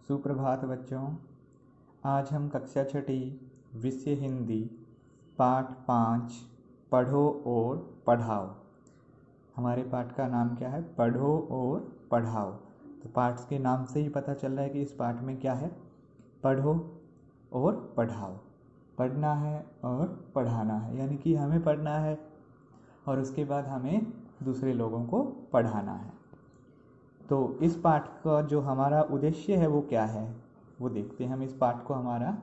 सुप्रभात बच्चों। आज हम कक्षा छठी विषय हिंदी पाठ 5 पढ़ो और पढ़ाओ। हमारे पाठ का नाम क्या है? पढ़ो और पढ़ाओ। तो पाठ के नाम से ही पता चल रहा है कि इस पाठ में क्या है? पढ़ो और पढ़ाओ। पढ़ना है और पढ़ाना है, यानी कि हमें पढ़ना है और उसके बाद हमें दूसरे लोगों को पढ़ाना है। तो इस पाठ का जो हमारा उद्देश्य है वो क्या है, वो देखते हैं। हम इस पाठ को हमारा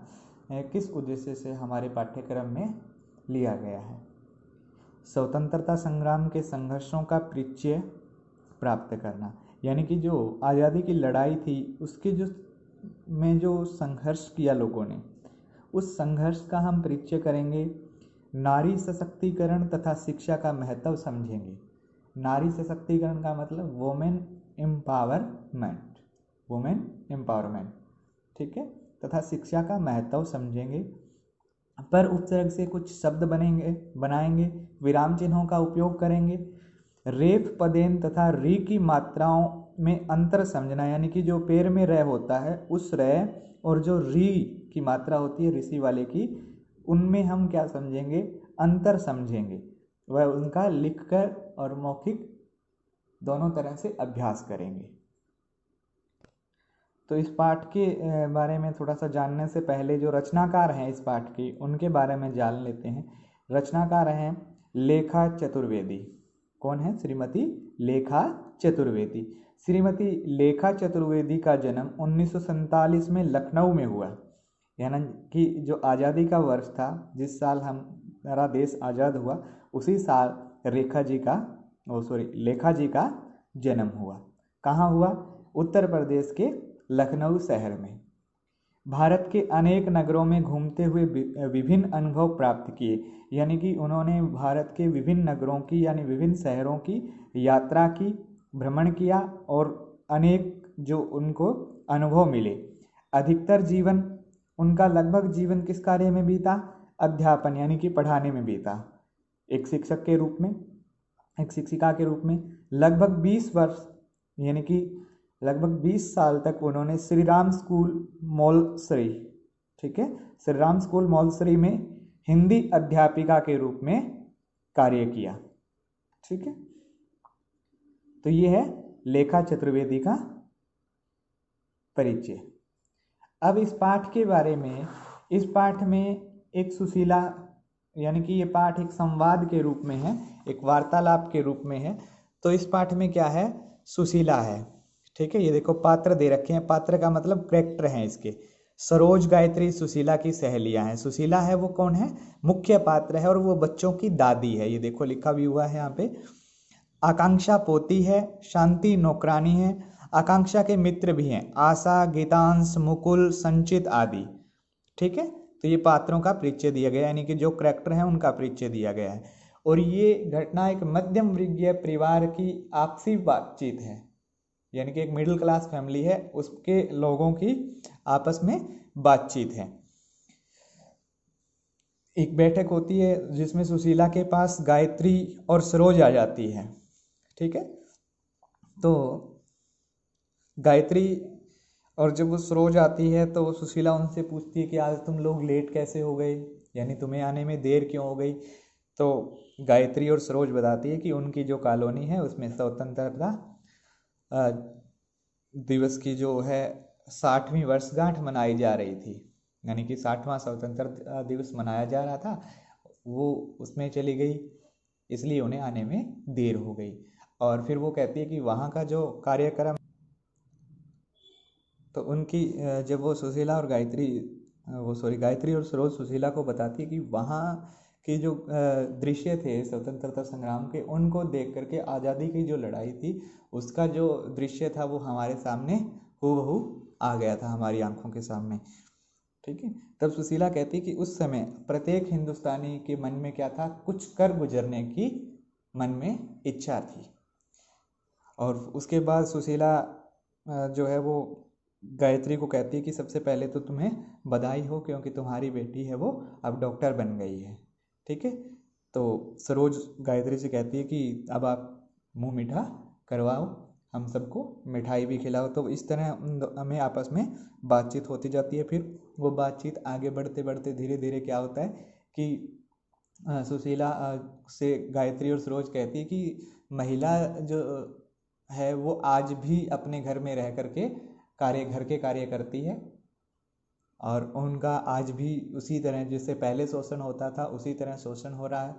किस उद्देश्य से हमारे पाठ्यक्रम में लिया गया है। स्वतंत्रता संग्राम के संघर्षों का परिचय प्राप्त करना, यानी कि जो आज़ादी की लड़ाई थी उसके जो संघर्ष किया लोगों ने, उस संघर्ष का हम परिचय करेंगे। नारी सशक्तिकरण तथा शिक्षा का महत्व समझेंगे। नारी सशक्तिकरण का मतलब वुमेन एम्पावरमेंट, ठीक है। तथा शिक्षा का महत्व समझेंगे। पर उपसर्ग से कुछ शब्द बनाएंगे। विराम चिन्हों का उपयोग करेंगे। रेफ पदेन तथा री की मात्राओं में अंतर समझना, यानी कि जो पेड़ में रे होता है उस रे और जो री की मात्रा होती है ऋषि वाले की, उनमें हम क्या समझेंगे? अंतर समझेंगे। वह उनका लिखकर और मौखिक दोनों तरह से अभ्यास करेंगे। तो इस पाठ के बारे में थोड़ा सा जानने से पहले जो रचनाकार हैं इस पाठ के, उनके बारे में जान लेते हैं। रचनाकार हैं लेखा चतुर्वेदी। कौन है? श्रीमती लेखा चतुर्वेदी। श्रीमती लेखा चतुर्वेदी का जन्म 1947 में लखनऊ में हुआ, यानी कि जो आज़ादी का वर्ष था, जिस साल हमारा देश आज़ाद हुआ, उसी साल लेखा जी का जन्म हुआ। कहाँ हुआ? उत्तर प्रदेश के लखनऊ शहर में। भारत के अनेक नगरों में घूमते हुए विभिन्न अनुभव प्राप्त किए, यानी कि उन्होंने भारत के विभिन्न नगरों की यानी विभिन्न शहरों की यात्रा की, भ्रमण किया और अनेक जो उनको अनुभव मिले। अधिकतर जीवन उनका लगभग जीवन किस कार्य में बीता? अध्यापन, यानी कि पढ़ाने में बीता। एक शिक्षक के रूप में, एक शिक्षिका के रूप में लगभग 20 वर्ष, यानी कि लगभग 20 साल तक उन्होंने श्री राम स्कूल मौलसरी, ठीक है, श्री राम स्कूल मौलसरी में हिंदी अध्यापिका के रूप में कार्य किया, ठीक है। तो ये है लेखा चतुर्वेदी का परिचय। अब इस पाठ के बारे में, इस पाठ में एक सुशीला, यानी कि ये पाठ एक संवाद के रूप में है, एक वार्तालाप के रूप में है। तो इस पाठ में क्या है? सुशीला है, ठीक है। ये देखो पात्र दे रखे हैं, पात्र का मतलब कैरेक्टर हैं इसके। सरोज, गायत्री सुशीला की सहेलियां हैं। सुशीला है वो कौन है? मुख्य पात्र है और वो बच्चों की दादी है। ये देखो लिखा भी हुआ है यहाँ पे। आकांक्षा पोती है, शांति नौकरानी है। आकांक्षा के मित्र भी हैं, आशा, गीतांश, मुकुल, संचित आदि, ठीक है। तो ये पात्रों का परिचय दिया गया, यानी कि जो कैरेक्टर हैं उनका परिचय दिया गया है। और ये घटना एक मध्यम वर्गीय परिवार की आपसी बातचीत है, यानी कि एक मिडिल क्लास फैमिली है, उसके लोगों की आपस में बातचीत है। एक बैठक होती है जिसमें सुशीला के पास गायत्री और सरोज आ जाती है, ठीक है। तो गायत्री और जब वो सरोज आती है तो सुशीला उनसे पूछती है कि आज तुम लोग लेट कैसे हो गए, यानी तुम्हें आने में देर क्यों हो गई। तो गायत्री और सरोज बताती है कि उनकी जो कॉलोनी है उसमें स्वतंत्रता दिवस की जो है 60वीं वर्षगांठ मनाई जा रही थी, यानी कि 60वां स्वतंत्रता दिवस मनाया जा रहा था, वो उसमें चली गई, इसलिए उन्हें आने में देर हो गई। और फिर वो कहती है कि वहाँ का जो कार्यक्रम, तो उनकी जब वो सुशीला और गायत्री और सरोज सुशीला को बताती है कि वहाँ के जो दृश्य थे स्वतंत्रता संग्राम के, उनको देख करके आज़ादी की जो लड़ाई थी उसका जो दृश्य था वो हमारे सामने हूबहू आ गया था, हमारी आंखों के सामने, ठीक है। तब सुशीला कहती है कि उस समय प्रत्येक हिंदुस्तानी के मन में क्या था? कुछ कर गुजरने की मन में इच्छा थी। और उसके बाद सुशीला जो है वो गायत्री को कहती है कि सबसे पहले तो तुम्हें बधाई हो, क्योंकि तुम्हारी बेटी है वो अब डॉक्टर बन गई है, ठीक है। तो सरोज गायत्री से कहती है कि अब आप मुंह मीठा करवाओ हम सबको मिठाई भी खिलाओ। तो इस तरह हमें आपस में बातचीत होती जाती है। फिर वो बातचीत आगे बढ़ते बढ़ते धीरे धीरे क्या होता है कि सुशीला से गायत्री और सरोज कहती है कि महिला जो है वो आज भी अपने घर में रह करके घर के कार्य करती है, और उनका आज भी उसी तरह जैसे पहले शोषण होता था उसी तरह शोषण हो रहा है।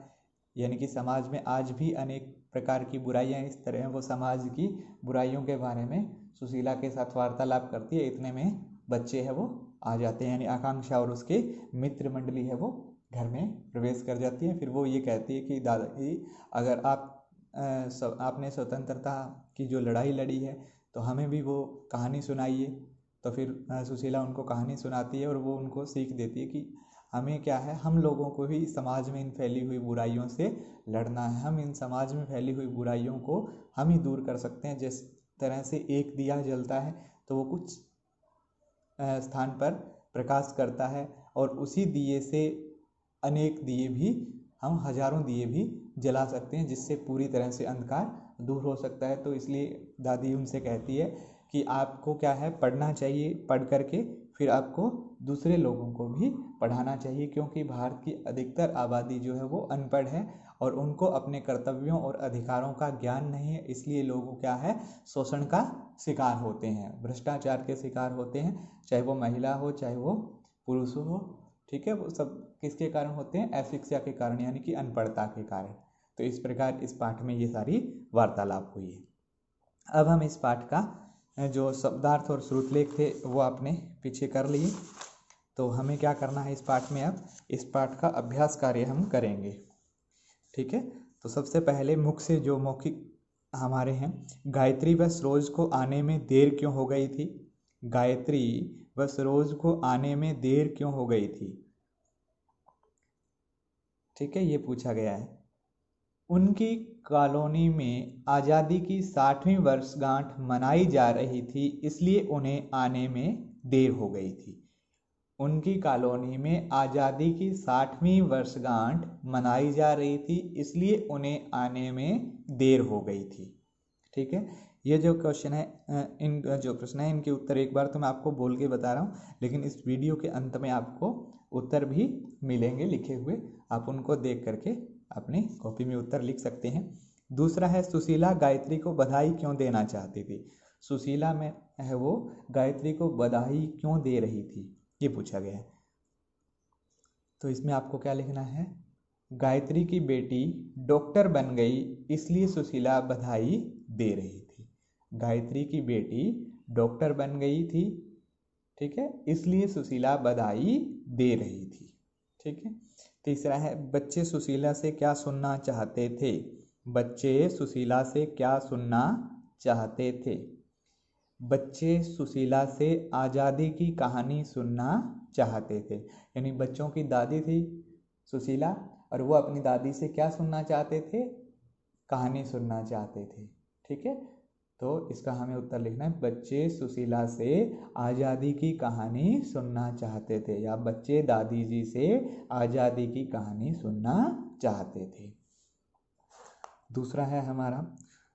यानी कि समाज में आज भी अनेक प्रकार की बुराइयां इस तरह वो समाज की बुराइयों के बारे में सुशीला के साथ वार्तालाप करती है। इतने में बच्चे हैं वो आ जाते हैं, यानी आकांक्षा और उसके मित्र मंडली है वो घर में प्रवेश कर जाती है। फिर वो ये कहती है कि दादाजी, अगर आपने स्वतंत्रता की जो लड़ाई लड़ी है तो हमें भी वो कहानी सुनाइए। तो फिर सुशीला उनको कहानी सुनाती है और वो उनको सीख देती है कि हमें क्या है, हम लोगों को ही समाज में इन फैली हुई बुराइयों से लड़ना है। हम इन समाज में फैली हुई बुराइयों को हम ही दूर कर सकते हैं। जिस तरह से एक दिया जलता है तो वो कुछ स्थान पर प्रकाश करता है, और उसी दिए से अनेक दिए भी, हम हजारों दिए भी जला सकते हैं, जिससे पूरी तरह से अंधकार दूर हो सकता है। तो इसलिए दादी उनसे कहती है कि आपको क्या है, पढ़ना चाहिए, पढ़ करके फिर आपको दूसरे लोगों को भी पढ़ाना चाहिए, क्योंकि भारत की अधिकतर आबादी जो है वो अनपढ़ है और उनको अपने कर्तव्यों और अधिकारों का ज्ञान नहीं है। इसलिए लोग क्या है, शोषण का शिकार होते हैं, भ्रष्टाचार के शिकार होते हैं, चाहे वो महिला हो चाहे वो पुरुष हो। ठीक है, वो सब किसके कारण होते हैं, अशिक्षा के कारण, यानी कि अनपढ़ता के कारण। तो इस प्रकार इस पाठ में ये सारी वार्तालाप हुई है। अब हम इस पाठ का जो शब्दार्थ और श्रुतलेख थे वो आपने पीछे कर लिए। तो हमें क्या करना है इस पाठ में, अब इस पाठ का अभ्यास कार्य हम करेंगे। ठीक है, तो सबसे पहले मुख से जो मौखिक हमारे हैं, गायत्री व सरोज को आने में देर क्यों हो गई थी। गायत्री व सरोज को आने में देर क्यों हो गई थी। ठीक है, ये पूछा गया है। उनकी कॉलोनी में आज़ादी की 60वीं वर्षगांठ मनाई जा रही थी, इसलिए उन्हें आने में देर हो गई थी। उनकी कॉलोनी में आज़ादी की 60वीं वर्षगांठ मनाई जा रही थी, इसलिए उन्हें आने में देर हो गई थी। ठीक है, ये जो क्वेश्चन है, इन जो प्रश्न है इनके उत्तर एक बार तो मैं आपको बोल के बता रहा हूँ, लेकिन इस वीडियो के अंत में आपको उत्तर भी मिलेंगे लिखे हुए, आप उनको देख करके अपनी कॉपी में उत्तर लिख सकते हैं। दूसरा है, सुशीला गायत्री को बधाई क्यों देना चाहती थी। सुशीला में है वो गायत्री को बधाई क्यों दे रही थी, ये पूछा गया है। तो इसमें आपको क्या लिखना है, गायत्री की बेटी डॉक्टर बन गई इसलिए सुशीला बधाई दे रही थी। गायत्री की बेटी डॉक्टर बन गई थी, ठीक है, इसलिए सुशीला बधाई दे रही थी। ठीक है। तीसरा है, बच्चे सुशीला से क्या सुनना चाहते थे। बच्चे सुशीला से क्या सुनना चाहते थे। बच्चे सुशीला से आज़ादी की कहानी सुनना चाहते थे। यानी बच्चों की दादी थी सुशीला, और वो अपनी दादी से क्या सुनना चाहते थे, कहानी सुनना चाहते थे। ठीक है, तो इसका हमें उत्तर लिखना है, बच्चे सुशीला से आज़ादी की कहानी सुनना चाहते थे, या बच्चे दादी जी से आज़ादी की कहानी सुनना चाहते थे। दूसरा है हमारा,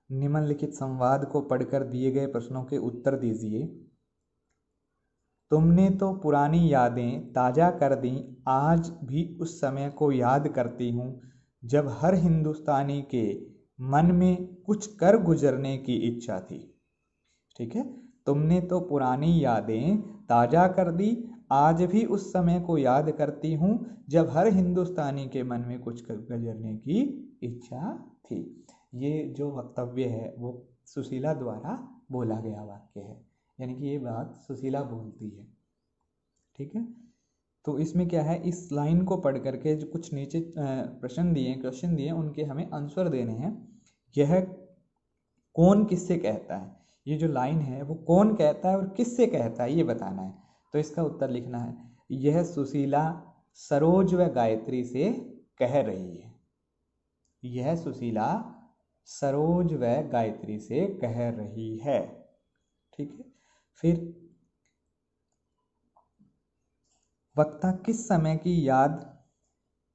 निम्नलिखित संवाद को पढ़कर दिए गए प्रश्नों के उत्तर दीजिए। तुमने तो पुरानी यादें ताज़ा कर दी, आज भी उस समय को याद करती हूँ जब हर हिंदुस्तानी के मन में कुछ कर गुजरने की इच्छा थी। ठीक है, तुमने तो पुरानी यादें ताज़ा कर दी, आज भी उस समय को याद करती हूँ जब हर हिंदुस्तानी के मन में कुछ कर गुजरने की इच्छा थी। ये जो वक्तव्य है वो सुशीला द्वारा बोला गया वाक्य है, यानी कि ये बात सुशीला बोलती है। ठीक है, तो इसमें क्या है, इस लाइन को पढ़ करके जो कुछ नीचे क्वेश्चन दिए उनके हमें आंसर देने हैं। यह कौन किससे कहता है, ये जो लाइन है वो कौन कहता है और किससे कहता है ये बताना है। तो इसका उत्तर लिखना है, यह सुशीला सरोज व गायत्री से कह रही है। यह सुशीला सरोज व गायत्री से कह रही है। ठीक है, फिर वक्ता किस समय की याद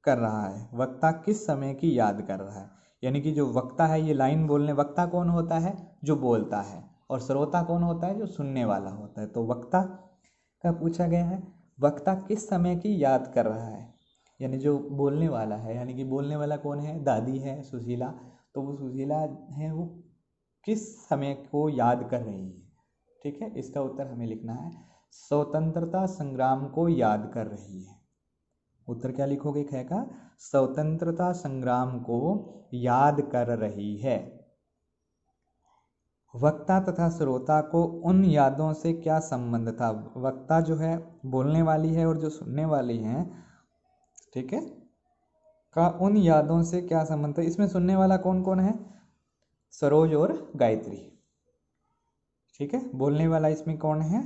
कर रहा है। वक्ता किस समय की याद कर रहा है, यानी कि जो वक्ता है, ये लाइन बोलने, वक्ता कौन होता है? जो बोलता है, और श्रोता कौन होता है? जो सुनने वाला होता है। तो वक्ता का पूछा गया है, वक्ता किस समय की याद कर रहा है? यानी जो बोलने वाला है, यानी कि बोलने वाला कौन है? दादी है, सुशीला। तो वो सुशीला है, वो किस समय को याद कर रही है? ठीक है, इसका उत्तर हमें लिखना है, स्वतंत्रता संग्राम को याद कर रही है। उत्तर क्या लिखोगे ख का? स्वतंत्रता संग्राम को याद कर रही है। वक्ता तथा श्रोता को उन यादों से क्या संबंध था? वक्ता जो है, बोलने वाली है, और जो सुनने वाली है, ठीक है, का उन यादों से क्या संबंध था? इसमें सुनने वाला कौन कौन है? सरोज और गायत्री। ठीक है, बोलने वाला इसमें कौन है?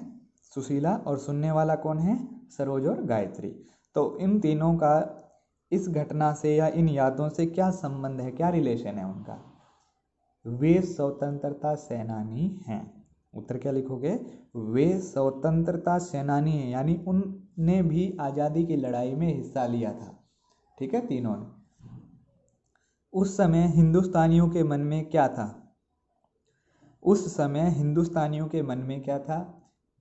सुशीला। और सुनने वाला कौन है? सरोज और गायत्री। तो इन तीनों का इस घटना से या इन यादों से क्या संबंध है, क्या रिलेशन है उनका? वे स्वतंत्रता सेनानी हैं। उत्तर क्या लिखोगे? वे स्वतंत्रता सेनानी हैं, यानी उनने भी आज़ादी की लड़ाई में हिस्सा लिया था। ठीक है, तीनों ने। उस समय हिंदुस्तानियों के मन में क्या था? उस समय हिंदुस्तानियों के मन में क्या था?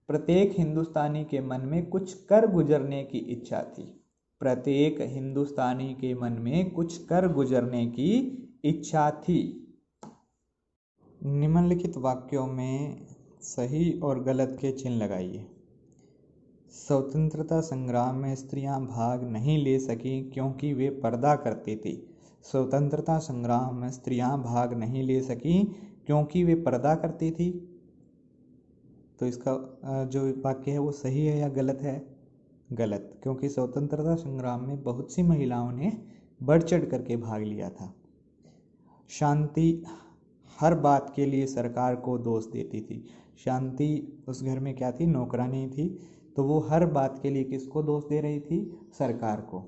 प्रत्येक हिंदुस्तानी के मन में कुछ कर गुजरने की इच्छा थी। प्रत्येक हिंदुस्तानी के मन में कुछ कर गुजरने की इच्छा थी। निम्नलिखित वाक्यों में सही और गलत के चिन्ह लगाइए। स्वतंत्रता संग्राम में स्त्रियां भाग नहीं ले सकीं क्योंकि वे पर्दा करती थी। स्वतंत्रता संग्राम में स्त्रियां भाग नहीं ले सकीं क्योंकि वे पर्दा करती थी। तो इसका जो वाक्य है वो सही है या गलत है? गलत, क्योंकि स्वतंत्रता संग्राम में बहुत सी महिलाओं ने बढ़ चढ़ करके भाग लिया था। शांति हर बात के लिए सरकार को दोष देती थी। शांति उस घर में क्या थी? नौकरानी थी। तो वो हर बात के लिए किसको दोष दे रही थी? सरकार को।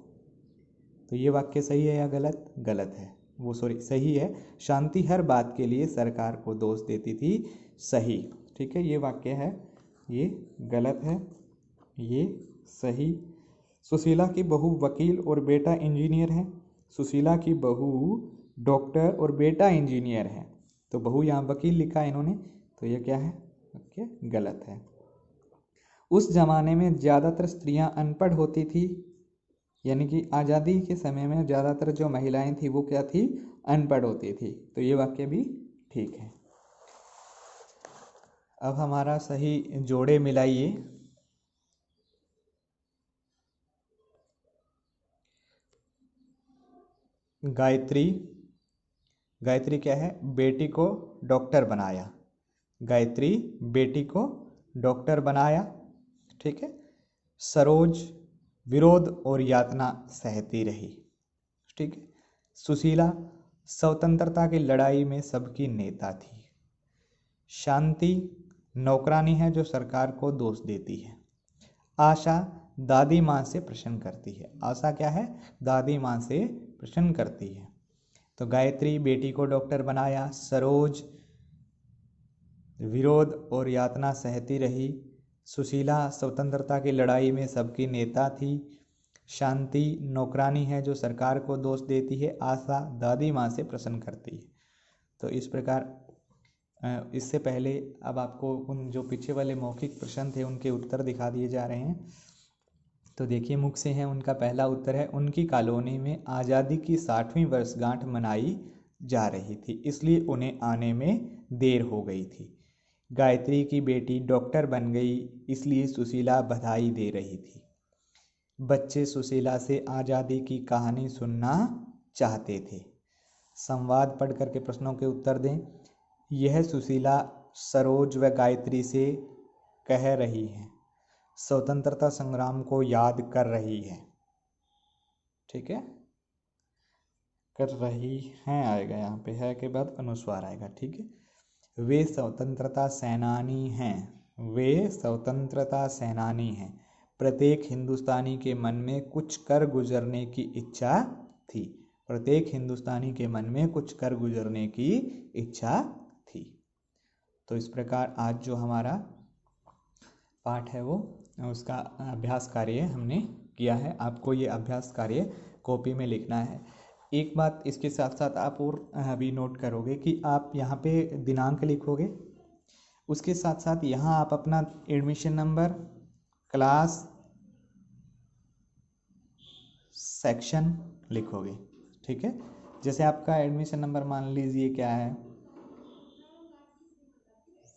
तो ये वाक्य सही है या गलत? गलत है, वो सही है। शांति हर बात के लिए सरकार को दोष देती थी, सही। ठीक है, ये वाक्य है, ये गलत है, ये सही। सुशीला की बहू वकील और बेटा इंजीनियर है। सुशीला की बहू डॉक्टर और बेटा इंजीनियर है। तो बहू यहाँ वकील लिखा है इन्होंने, तो ये क्या है? वाक्य गलत है। उस जमाने में ज़्यादातर स्त्रियां अनपढ़ होती थी, यानी कि आज़ादी के समय में ज़्यादातर जो महिलाएं थी वो क्या थी? अनपढ़ होती थी। तो ये वाक्य भी ठीक है। अब हमारा सही जोड़े मिलाइए। गायत्री, गायत्री क्या है? बेटी को डॉक्टर बनाया। गायत्री बेटी को डॉक्टर बनाया। ठीक है। सरोज विरोध और यातना सहती रही। ठीक है। सुशीला स्वतंत्रता की लड़ाई में सबकी नेता थी। शांति नौकरानी है जो सरकार को दोष देती है। आशा दादी माँ से प्रश्न करती है। आशा क्या है? दादी माँ से प्रश्न करती है। तो गायत्री बेटी को डॉक्टर बनाया। सरोज विरोध और यातना सहती रही। सुशीला स्वतंत्रता की लड़ाई में सबकी नेता थी। शांति नौकरानी है जो सरकार को दोष देती है। आशा दादी माँ से प्रश्न करती है। तो इस प्रकार इससे पहले अब आपको उन जो पीछे वाले मौखिक प्रश्न थे उनके उत्तर दिखा दिए जा रहे हैं। तो देखिए, मुख्य से हैं। उनका पहला उत्तर है, उनकी कॉलोनी में आज़ादी की 60वीं वर्षगांठ मनाई जा रही थी, इसलिए उन्हें आने में देर हो गई थी। गायत्री की बेटी डॉक्टर बन गई, इसलिए सुशीला बधाई दे रही थी। बच्चे सुशीला से आज़ादी की कहानी सुनना चाहते थे। संवाद पढ़ करके प्रश्नों के उत्तर दें। यह सुशीला सरोज व गायत्री से कह रही है, स्वतंत्रता संग्राम को याद कर रही है। ठीक है, कर रही हैं आएगा, यहाँ पे है के बाद अनुस्वार आएगा। ठीक है। वे स्वतंत्रता सेनानी हैं। वे स्वतंत्रता सेनानी हैं। प्रत्येक हिंदुस्तानी के मन में कुछ कर गुजरने की इच्छा थी। प्रत्येक हिंदुस्तानी के मन में कुछ कर गुजरने की इच्छा थी। तो इस प्रकार आज जो हमारा पाठ है वो उसका अभ्यास कार्य हमने किया है। आपको ये अभ्यास कार्य कॉपी में लिखना है। एक बात इसके साथ साथ आप और अभी नोट करोगे कि आप यहाँ पे दिनांक लिखोगे, उसके साथ साथ यहाँ आप अपना एडमिशन नंबर, क्लास, सेक्शन लिखोगे। ठीक है, जैसे आपका एडमिशन नंबर मान लीजिए क्या है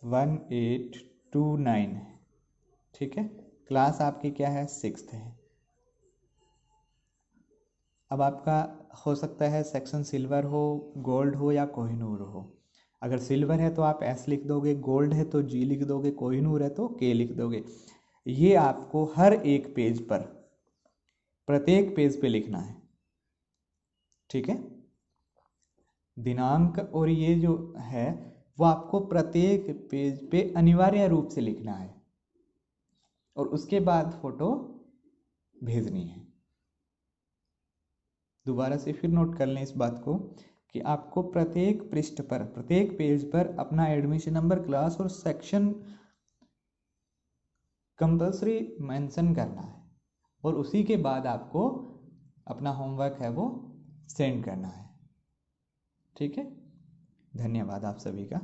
1829 है। ठीक है, क्लास आपकी क्या है 6th है। अब आपका हो सकता है सेक्शन सिल्वर हो, गोल्ड हो या कोहिनूर हो। अगर सिल्वर है तो आप एस लिख दोगे, गोल्ड है तो जी लिख दोगे, कोहिनूर है तो के लिख दोगे। ये आपको हर एक पेज पर, प्रत्येक पेज पे लिखना है। ठीक है, दिनांक और ये जो है वो आपको प्रत्येक पेज पे अनिवार्य रूप से लिखना है और उसके बाद फोटो भेजनी है। दोबारा से फिर नोट कर लें इस बात को कि आपको प्रत्येक पृष्ठ पर, प्रत्येक पेज पर अपना एडमिशन नंबर, क्लास और सेक्शन कंपल्सरी मेंशन करना है और उसी के बाद आपको अपना होमवर्क है वो सेंड करना है। ठीक है, धन्यवाद आप सभी का।